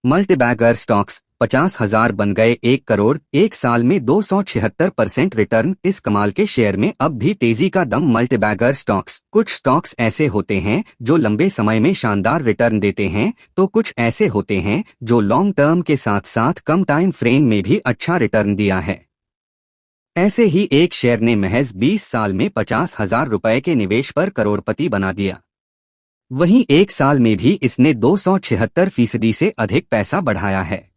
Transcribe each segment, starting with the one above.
Multibagger stocks 50,000 बन गए 1 करोड़, एक साल में 276% रिटर्न। इस कमाल के शेयर में अब भी तेजी का दम। Multibagger stocks. कुछ स्टॉक्स ऐसे होते हैं जो लंबे समय में शानदार रिटर्न देते हैं, तो कुछ ऐसे होते हैं जो लॉन्ग टर्म के साथ साथ कम टाइम फ्रेम में भी अच्छा रिटर्न दिया है। ऐसे ही एक शेयर ने महज 20 साल में 50,000 रुपए के निवेश पर करोड़पति बना दिया। वहीं एक साल में भी इसने 276% से अधिक पैसा बढ़ाया है।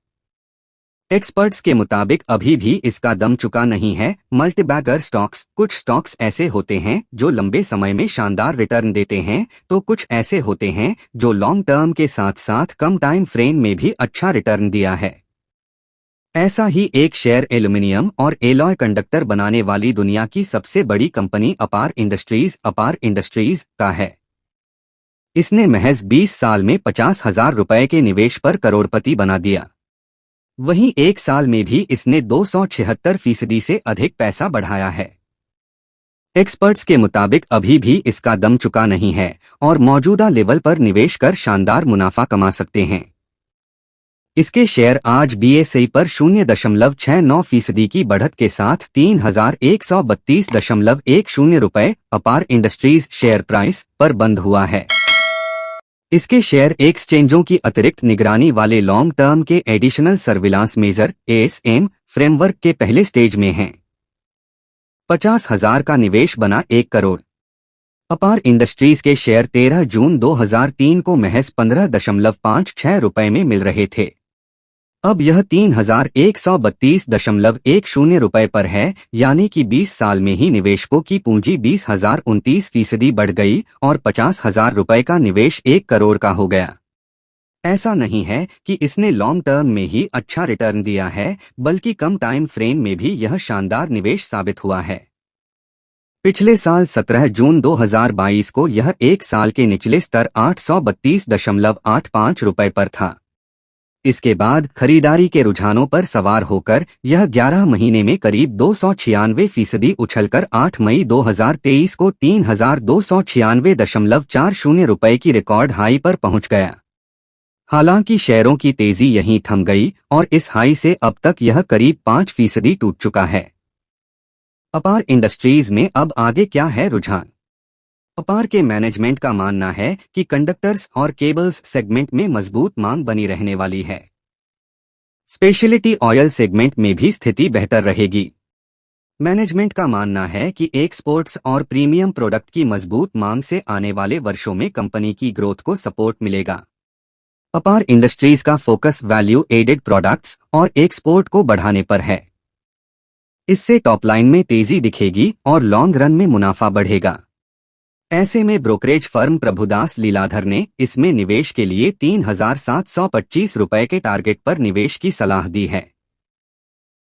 एक्सपर्ट्स के मुताबिक अभी भी इसका दम चुका नहीं है। Multibagger stocks. कुछ स्टॉक्स ऐसे होते हैं जो लंबे समय में शानदार रिटर्न देते हैं, तो कुछ ऐसे होते हैं जो लॉन्ग टर्म के साथ साथ कम टाइम फ्रेम में भी अच्छा रिटर्न दिया है। ऐसा ही एक शेयर एल्यूमिनियम और एलॉय कंडक्टर बनाने वाली दुनिया की सबसे बड़ी कंपनी अपार इंडस्ट्रीज का है। इसने महज 20 साल में 50,000 रुपए के निवेश पर करोड़पति बना दिया। वहीं एक साल में भी इसने 276% से अधिक पैसा बढ़ाया है। एक्सपर्ट्स के मुताबिक अभी भी इसका दम चुका नहीं है और मौजूदा लेवल पर निवेश कर शानदार मुनाफा कमा सकते हैं। इसके शेयर आज बीएसई पर 0.69% की बढ़त के साथ 3,132.10 रुपए अपार इंडस्ट्रीज शेयर प्राइस पर बंद हुआ है। इसके शेयर एक्सचेंजों की अतिरिक्त निगरानी वाले लॉन्ग टर्म के additional surveillance major ASM framework के पहले स्टेज में हैं। 50,000 का निवेश बना 1 करोड़। अपार इंडस्ट्रीज के शेयर 13 जून 2003 को महज 15.56 रुपए में मिल रहे थे। अब यह 3,132.10 रुपए पर है, यानी कि 20 साल में ही निवेशकों की पूंजी 20,029% बढ़ गई और 50,000 रुपए का निवेश 1 करोड़ का हो गया। ऐसा नहीं है कि इसने लॉन्ग टर्म में ही अच्छा रिटर्न दिया है, बल्कि कम टाइम फ्रेम में भी यह शानदार निवेश साबित हुआ है। पिछले साल 17 जून 2022 को यह एक साल के निचले स्तर 832.85 रुपए पर था। इसके बाद खरीदारी के रुझानों पर सवार होकर यह 11 महीने में करीब 296% उछलकर 8 मई 2023 को 3,296.40 रुपए की रिकॉर्ड हाई पर पहुंच गया। हालांकि शेयरों की तेजी यहीं थम गई और इस हाई से अब तक यह करीब 5% टूट चुका है। अपार इंडस्ट्रीज में अब आगे क्या है रुझान? अपार के मैनेजमेंट का मानना है कि कंडक्टर्स और केबल्स सेगमेंट में मजबूत मांग बनी रहने वाली है। स्पेशलिटी ऑयल सेगमेंट में भी स्थिति बेहतर रहेगी। मैनेजमेंट का मानना है कि एक्सपोर्ट्स और प्रीमियम प्रोडक्ट की मजबूत मांग से आने वाले वर्षों में कंपनी की ग्रोथ को सपोर्ट मिलेगा। अपार इंडस्ट्रीज का फोकस वैल्यू एडेड प्रोडक्ट्स और एक्सपोर्ट को बढ़ाने पर है। इससे टॉप लाइन में तेजी दिखेगी और लॉन्ग रन में मुनाफा बढ़ेगा। ऐसे में ब्रोकरेज फर्म प्रभुदास लीलाधर ने इसमें निवेश के लिए 3,725 रुपए के टारगेट पर निवेश की सलाह दी है।